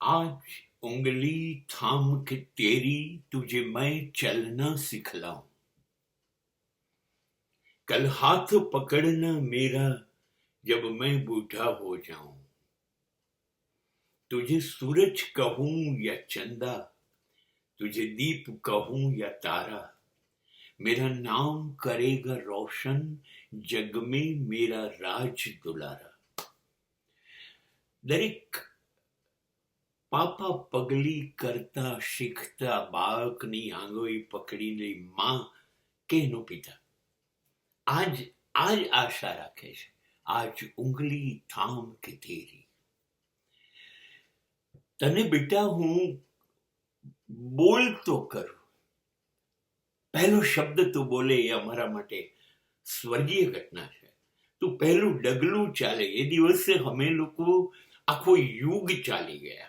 आज उंगली थाम के तेरी तुझे मैं चलना सिखलाऊं, कल हाथ पकड़ना मेरा जब मैं बूढ़ा हो जाऊं। तुझे सूरज कहूं या चंदा, तुझे दीप कहूं या तारा, मेरा नाम करेगा रोशन जग में मेरा राज दुलारा। દરેક પાપા પગલી કરતા શીખતા બાળકની આંગળી પકડીને માં કે એનો પિતા આજ આશા રાખે છે, આજ ઉંગલી થામ કે તેરી। તને બેટા હું બોલતો કરું, પહેલો શબ્દ તું બોલે એ અમારા માટે સ્વર્ગીય ઘટના છે। તું પહેલું ડગલું ચાલે એ દિવસે અમે લોકો આખો યુગ ચાલી ગયા।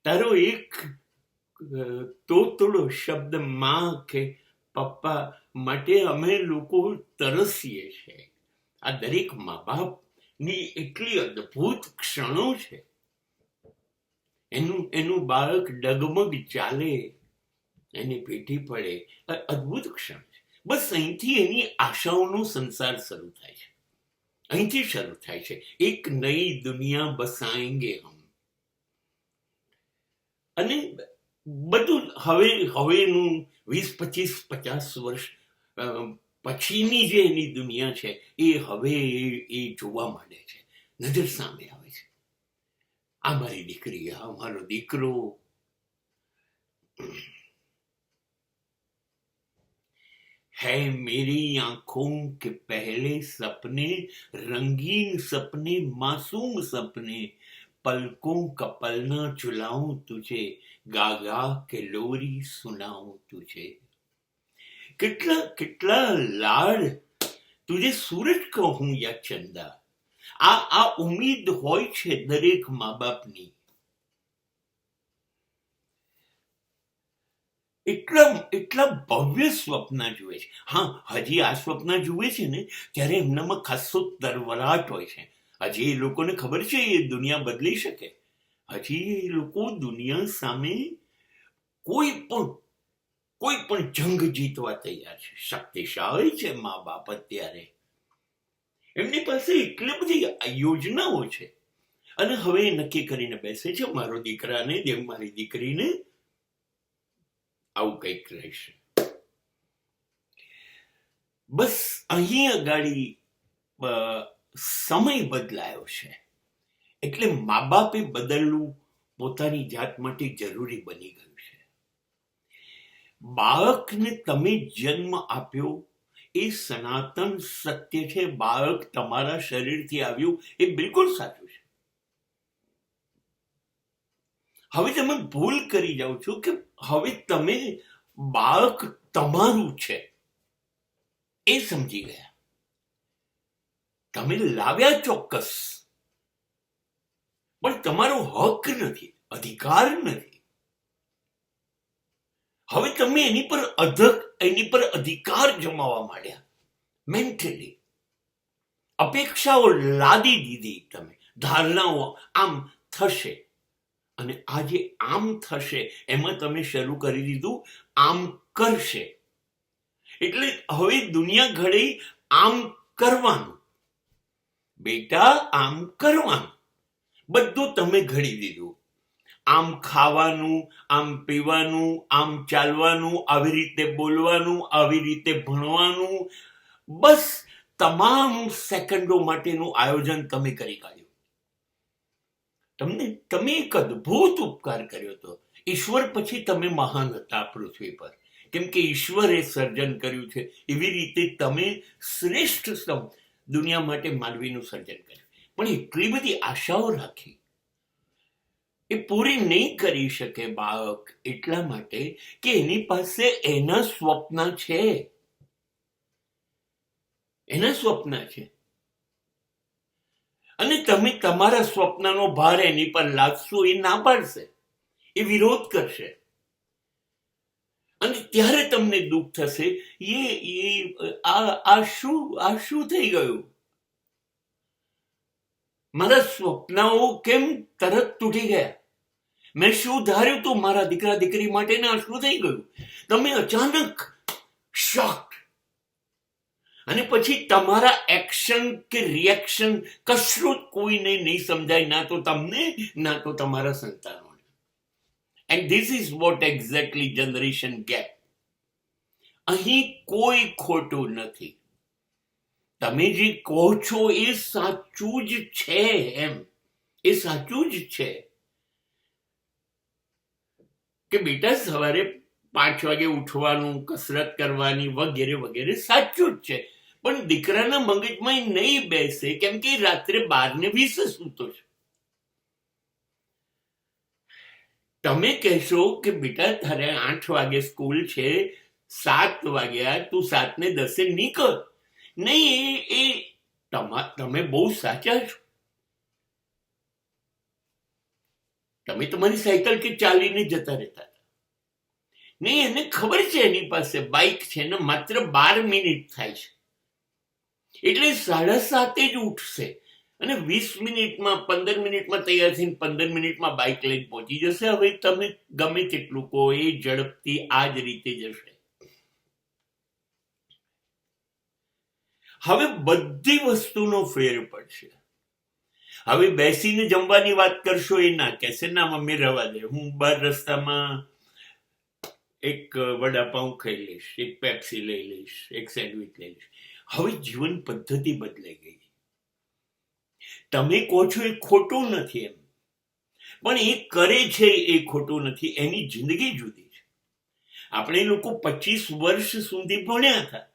તારો એક તોતડો શબ્દ માં કે પપ્પા માટે અમે લોકો તરસીએ છીએ। આ દરેક મા બાપની એટલી અદ્ભુત ક્ષણો છે। એનું બાળક ડગમગ ચાલે, એની પેટી પડે, અદ્ભુત ક્ષણ છે। બસ અહીંથી એની આશાઓનો સંસાર શરૂ થાય છે, અહીંથી શરૂ થાય છે। એક નઈ દુનિયા બસાએંગે હમ। અને બધું હવેનું 20-25-50 વર્ષ પછીની જે એની દુનિયા છે એ હવે એ જોવા માંડે છે, નજર સામે આવે છે। આ મારી દીકરી, આ મારો દીકરો। है मेरी आंखों के पहले सपने, रंगीन सपने, मासूम सपने, पलकों का पलना चुलाऊं तुझे, गा गा के लोरी सुनाऊं तुझे। कितना कितना लाड तुझे सूरज कहूं या चंदा, आ उम्मीद होय छे दरेक माँ बापनी। એટલા ભવ્ય સ્વપ્ન જુએ છે। હા, હજી આ સ્વપ્ન જુએ છે ને ત્યારે એમનામાં ખાસો તરવરાટ હોય છે। હજી એ લોકોને ખબર છે એ દુનિયા બદલી શકે, હજી એ લોકો દુનિયા સામે કોઈ પણ જંગ જીતવા તૈયાર છે। શક્તિશાળી છે મા બાપ અત્યારે, એમની પાસે એટલી બધી યોજનાઓ છે। અને હવે નક્કી કરીને બેસે છે મારો દીકરાને મારી દીકરીને આવું કંઈક રહેશે। બસ અહીં અગાડી સમય બદલાયો છે એટલે મા બાપે બદલવું પોતાની જાત માટે જરૂરી બની ગયું છે। બાળકને તમે જન્મ આપ્યો એ સનાતન સત્ય છે, બાળક તમારા શરીરથી આવ્યું એ બિલકુલ સાચું છે। હવે તમે ભૂલ કરી જાઓ છો કે હવે તમે બાળક તમારું છે એ સમજી ગયા, તમે લાવ્યા ચોક્કસ, પણ તમારો હક નથી, અધિકાર નથી। હવે તમે એની પર અધિકાર જમાવવા માંડ્યા, મેન્ટલી અપેક્ષાઓ લાદી દીધી તમે, ધારણાઓ આમ થશે, અને આજે આમ થશે એમાં તમે શરૂ કરી દીધું આમ કરશે। એટલે હવે દુનિયા ઘડે આમ કરવાનું, બેટા આમ કરવાનું, બધું તમે ઘડી દીધું। આમ ખાવાનું, આમ પીવાનું, આમ ચાલવાનું, આવી રીતે બોલવાનું, આવી રીતે ભણવાનું, બસ તમામ સેકન્ડો માટેનું આયોજન તમે કરી કાઢ્યું। તમે એક અદ્ભુત ઉપકાર કર્યો હતો। ઈશ્વર પછી તમે મહાન હતા પૃથ્વી પર, કેમ કે ઈશ્વરે સર્જન કર્યું છે એવી રીતે તમે શ્રેષ્ઠ દુનિયા માટે માનવીનું સર્જન કર્યું, પણ એટલી બધી આશાઓ રાખી એ પૂરી નહીં કરી શકે બાળક, એટલા માટે કે એની પાસે એના સ્વપ્ન છે, એના સ્વપ્ન છે। અને તમે તમારા સ્વપ્નનો ભાર એની પર લાદશો એ ના પાડશે, એ વિરોધ કરશે, અને ત્યારે તમને દુઃખ થશે આ શું થઈ ગયું। મારા સ્વપ્નાઓ કેમ તરત તૂટી ગયા? મેં શું ધાર્યું તું મારા દીકરા દીકરી માટે ને શું થઈ ગયું? તમે અચાનક શોક, અને પછી તમારા એક્શન કે રિએક્શન કશું કોઈને નહીં સમજાય, ના તો તમને ના તો તમારા સંતાનોને. And this is what exactly generation gap. અહીં કોઈ ખોટું નથી. તમે જે કહો છો એ સાચું જ છે. એમ એ સાચું જ છે કે બેટા સવારે 5 વાગે ઉઠવાનું, કસરત કરવાની વગેરે વગેરે સાચું જ છે, પણ દીકરાના મગજમાં નહીં બેસે, કેમ કે રાત્રે 12:20 સૂતો છે. તમે કહેશો કે બેટા તારે 8 વાગે સ્કૂલ છે, 7 વાગ્યા, તું 7:10 નીકળ. નહીં, એ તમે બહુ સાચા છો. તમે તમારી સાયકલ કે ચાલીને જતા રહેતા હતા. નહીં, એને ખબર છે એની પાસે બાઇક છે ને માત્ર 12 મિનિટ થાય છે, એટલે 7:30 જ ઉઠશે અને 20 મિનિટમાં 15 મિનિટમાં તૈયાર થઈને 15 મિનિટમાં બાઇક લઈને પહોંચી જશે. હવે તમે ગમે તેટલું કહો, એ ઝડપથી આ જ રીતે જશે. હવે બધી વસ્તુનો ફેર પડશે. હવે બેસીને જમવાની વાત કરશો, એ ના કહેશે ના મમ્મી રવા દે, હું બહાર રસ્તામાં એક વડાપાઉં ખાઈ લઈશ, એક પેપ્સી લઈ લઈશ, એક સેન્ડવિચ લઈ લઈશ. હવે જીવન પદ્ધતિ બદલાઈ ગઈ. તમે કહો છો એ ખોટું નથી એમ, પણ એ કરે છે એ ખોટું નથી. એની જિંદગી જુદી છે. આપણે લોકો 25 વર્ષ સુધી ભણ્યા હતા.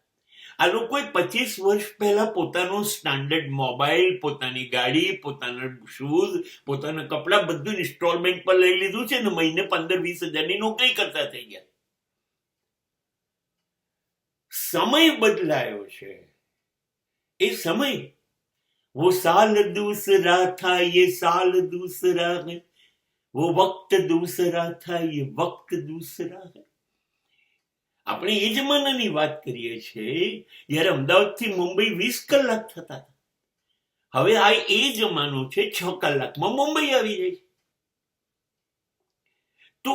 આ લોકોએ 25 વર્ષ પહેલા પોતાનો સ્ટાન્ડર્ડ મોબાઈલ, પોતાની ગાડી, પોતાના શૂઝ, પોતાના કપડા બધું ઇન્સ્ટોલમેન્ટ પર લઈ લીધું છે ને મહિને 15-20 હજારની નોકરી કરતા થઈ ગયા. સમય બદલાયો છે. એ સમય, वो साल दूसरा था ये साल दूसरा है, वो वक्त दूसरा था ये वक्त दूसरा है. આપણે એ જમાનાની વાત કરીએ છીએ જ્યારે અમદાવાદથી મુંબઈ 20 કલાક થતા હતા. હવે આ એ જમાનો છે 6 કલાકમાં મુંબઈ આવી જાય. તો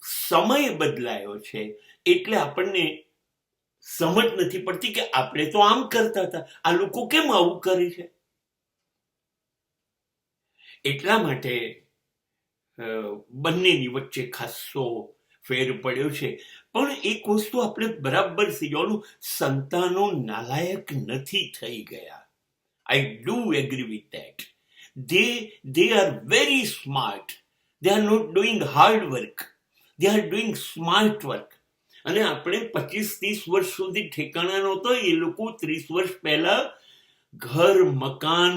સમય બદલાયો છે, એટલે આપણને સમજ નથી પડતી કે આપણે તો આમ કરતા હતા, આ લોકો કેમ આવું કરે છે. એટલા માટે બંનેની વચ્ચે ખાસો ફેર પડ્યો છે. પણ એક વસ્તુ આપણે બરાબર સમજવાનું, સંતાનો નાલાયક નથી થઈ ગયા. I do agree with that. they are very smart. they are not doing hard work, they are doing smart work. અને આપણે 25-30 વર્ષ સુધી ઠેકાણા નહોતો, એ લોકો 30 વર્ષ પહેલા ઘર, મકાન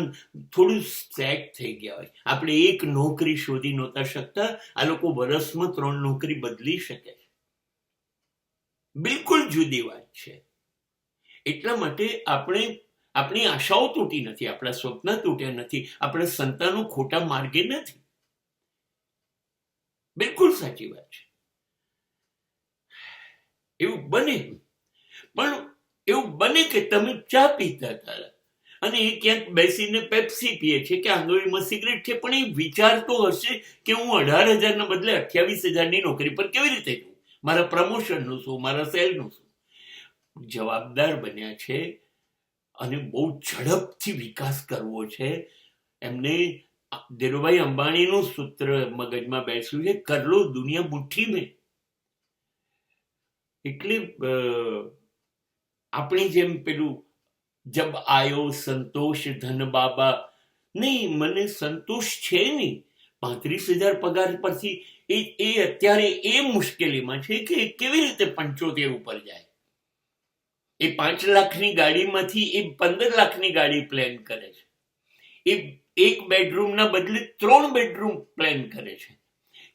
થોડું સેટ થઈ ગયા હોય. આપણે એક નોકરી શોધી નહોતા શકતા, આ લોકો વર્ષમાં 3 નોકરી બદલી શકે. બિલકુલ જુદી વાત છે. એટલા માટે આપણી આશાઓ તૂટી નથી, આપણા સ્વપ્ન તૂટ્યા નથી, આપણા સંતાનો ખોટા માર્ગે નથી. બિલકુલ સાચી વાત છે. એવું બને, પણ એવું બને કે તમે ચા પીતા હતા અને એ ક્યાંક બેસીને પેપ્સી પીએ છે કે આંગળીમાં સિગરેટ છે, પણ એ વિચારતો હશે કે હું 18,000 બદલે 28,000ની નોકરી પર કેવી રીતે જઉં, મારા પ્રમોશનનું શું, મારા સેલનું શું. જવાબદાર બન્યા છે અને બહુ ઝડપથી વિકાસ કરવો છે. એમને ધીરુભાઈ અંબાણીનું સૂત્ર મગજમાં બેસ્યું છે, કર લો દુનિયા મુઠ્ઠી મેં. એટલે આપણી જેમ પેલું જબ આયો સંતોષ ધન બાબા, નહીં, મને સંતોષ છે નહીં. 35,000 પગાર પરથી એ અત્યારે એ મુશ્કેલીમાં છે કે કેવી રીતે 75 ઉપર જાય. એ 5 લાખની ગાડીમાંથી એ 15 લાખની ગાડી પ્લાન કરે છે. એ 1 બેડરૂમના બદલે 3 બેડરૂમ પ્લાન કરે છે.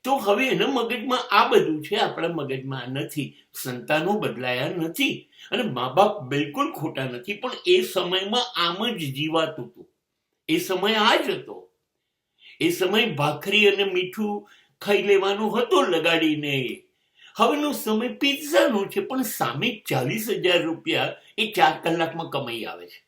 તો હવે એના મગજમાં આ બધું છે, આપણા મગજમાં આ નથી. સંતાનો બદલાયા નથી અને મા બાપ બિલકુલ ખોટા નથી, પણ એ સમયમાં આમ જ જીવાતું હતું. એ સમય આ જ હતો. એ સમય ભાખરી અને મીઠું ખાઈ લેવાનો હતો લગાડીને. હવેનો સમય પિઝાનો છે, પણ સામે 40,000 રૂપિયા એ 4 કલાકમાં કમાઈ આવે છે.